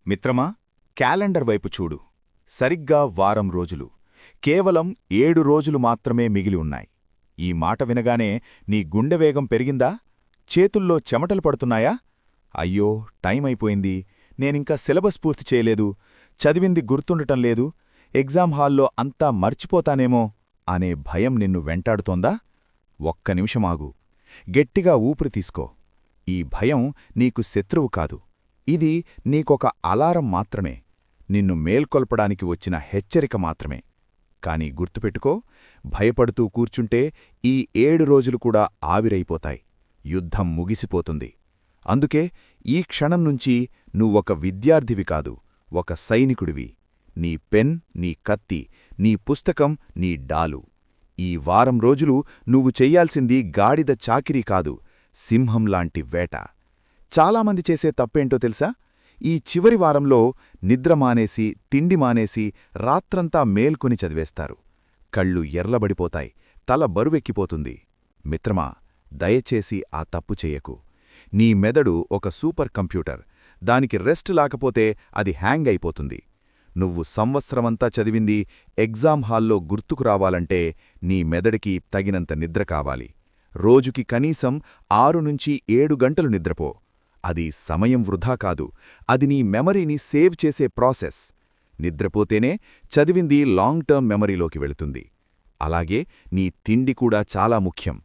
మిత్రమా, క్యాలెండర్ వైపు చూడు. సరిగ్గా వారం రోజులు, కేవలం 7 రోజులు మాత్రమే మిగిలి ఉన్నాయి. ఈ మాట వినగానే నీ గుండె వేగం పెరిగిందా? చేతుల్లో చెమటలు పడుతున్నాయా? అయ్యో, టైం అయిపోయింది, నేనింకా సిలబస్ పూర్తి చేయలేదు, చదివింది గుర్తుండటం లేదు, ఎగ్జామ్ హాల్లో అంతా మర్చిపోతానేమో అనే భయం నిన్ను వెంటాడుతోందా? ఒక్క నిమిషమాగు. గట్టిగా ఊపిరి తీసుకో. ఈ భయం నీకు శత్రువు కాదు. ఇది నీకొక అలారం మాత్రమే, నిన్ను మేల్కొల్పడానికి వచ్చిన హెచ్చరిక మాత్రమే. కాని గుర్తుపెట్టుకో, భయపడుతూ కూర్చుంటే ఈ 7 రోజులు కూడా ఆవిరైపోతాయి, యుద్ధం ముగిసిపోతుంది. అందుకే ఈ క్షణం నుంచి నువ్వొక విద్యార్థివి కాదు, ఒక సైనికుడివి. నీ పెన్, నీ కత్తి, నీ పుస్తకం, నీ డాలు. ఈ వారం రోజులు నువ్వు చెయ్యాల్సింది గాడిద చాకిరీ కాదు, సింహంలాంటి వేట. చాలామంది చేసే తప్పేంటో తెలుసా? ఈ చివరి వారంలో నిద్ర మానేసి, తిండి మానేసి, రాత్రంతా మేల్కొని చదివేస్తారు. కళ్ళు ఎర్లబడిపోతాయి, తల బరువెక్కిపోతుంది. మిత్రమా, దయచేసి ఆ తప్పు చెయ్యకు. నీ మెదడు ఒక సూపర్ కంప్యూటర్, దానికి రెస్ట్ లేకపోతే అది హ్యాంగ్ అయిపోతుంది. నువ్వు సంవత్సరమంతా చదివింది ఎగ్జామ్ హాల్లో గుర్తుకు రావాలంటే నీ మెదడికి తగినంత నిద్ర కావాలి. రోజుకి కనీసం 6 నుంచి 7 గంటలు నిద్రపో. అది సమయం వృధా కాదు, అది నీ మెమరీని సేవ్ చేసే ప్రాసెస్. నిద్రపోతేనే చదివింది లాంగ్ టర్మ్ మెమరీలోకి వెళుతుంది. అలాగే నీ తిండి కూడా చాలా ముఖ్యం.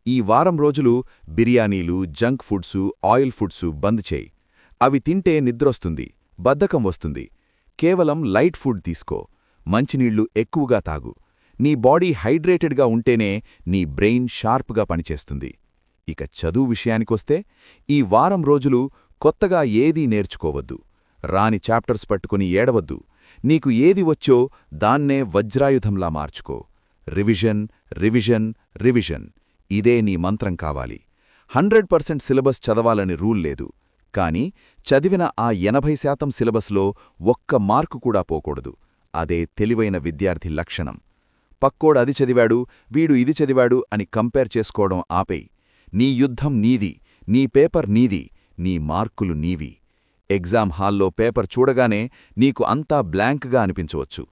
ఈ వారం రోజులు బిర్యానీలు, జంక్ ఫుడ్సు, ఆయిల్ ఫుడ్సు బంద్ చేయి. అవి తింటే నిద్రొస్తుంది, బద్ధకం వస్తుంది. కేవలం లైట్ ఫుడ్ తీసుకో, మంచినీళ్లు ఎక్కువగా తాగు. నీ బాడీ హైడ్రేటెడ్గా ఉంటేనే నీ బ్రెయిన్ షార్ప్గా పనిచేస్తుంది. ఇక చదువు విషయానికొస్తే, ఈ వారం రోజులు కొత్తగా ఏదీ నేర్చుకోవద్దు. రాని చాప్టర్స్ పట్టుకుని ఏడవద్దు. నీకు ఏది వచ్చో దాన్నే వజ్రాయుధంలా మార్చుకో. Revision, revision, revision. ఇదే నీ మంత్రం కావాలి. 100% సిలబస్ చదవాలని రూల్ లేదు. కాని చదివిన ఆ 80% సిలబస్లో ఒక్క మార్కు కూడా పోకూడదు. అదే తెలివైన విద్యార్థి లక్షణం. పక్కోడది చదివాడు, వీడు ఇది చదివాడు అని కంపేర్ చేసుకోవడం ఆపేయ్. నీ యుద్ధం నీది, నీ పేపర్ నీది, నీ మార్కులు నీవి. ఎగ్జామ్ హాల్లో పేపర్ చూడగానే నీకు అంతా బ్లాంక్గా అనిపించవచ్చు.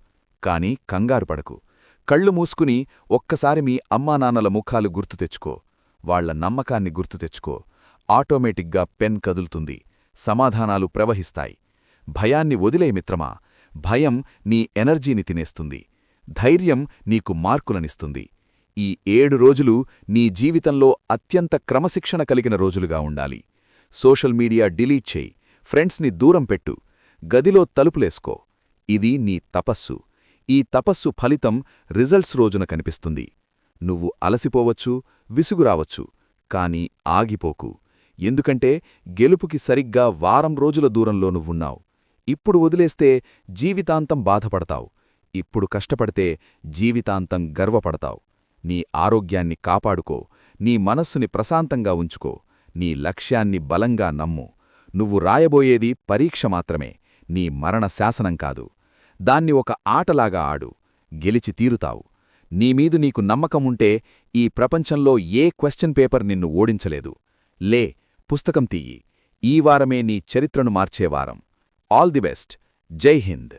కాని కంగారు పడకు. కళ్ళు మూసుకుని ఒక్కసారి మీ అమ్మానాన్నల ముఖాలు గుర్తు తెచ్చుకో. వాళ్ల నమ్మకాన్ని గుర్తు తెచ్చుకో. ఆటోమేటిక్గా పెన్ కదులుతుంది, సమాధానాలు ప్రవహిస్తాయి. భయాన్ని వదిలే మిత్రమా. భయం నీ ఎనర్జీని తినేస్తుంది, ధైర్యం నీకు మార్కులనిస్తుంది. ఈ 7 రోజులు నీ జీవితంలో అత్యంత క్రమశిక్షణ కలిగిన రోజులుగా ఉండాలి. సోషల్ మీడియా డిలీట్ చేయి, ఫ్రెండ్స్ని దూరం పెట్టు, గదిలో తలుపులేసుకో. ఇది నీ తపస్సు. ఈ తపస్సు ఫలితం రిజల్ట్స్ రోజున కనిపిస్తుంది. నువ్వు అలసిపోవచ్చు, విసుగురావచ్చు, కాని ఆగిపోకు. ఎందుకంటే గెలుపుకి సరిగ్గా వారం రోజుల దూరంలో నువ్వున్నావు. ఇప్పుడు వదిలేస్తే జీవితాంతం బాధపడతావు. ఇప్పుడు కష్టపడితే జీవితాంతం గర్వపడతావు. నీ ఆరోగ్యాన్ని కాపాడుకో, నీ మనస్సుని ప్రశాంతంగా ఉంచుకో, నీ లక్ష్యాన్ని బలంగా నమ్ము. నువ్వు రాయబోయేది పరీక్ష మాత్రమే, నీ మరణ శాసనం కాదు. దాన్ని ఒక ఆటలాగా ఆడు, గెలిచి తీరుతావు. నీమీదు నీకు నమ్మకముంటే ఈ ప్రపంచంలో ఏ క్వశ్చన్ పేపర్ నిన్ను ఓడించలేదు. లే, పుస్తకం తీయి. ఈ వారమే నీ చరిత్రను మార్చే వారం. All the best. జై హింద్.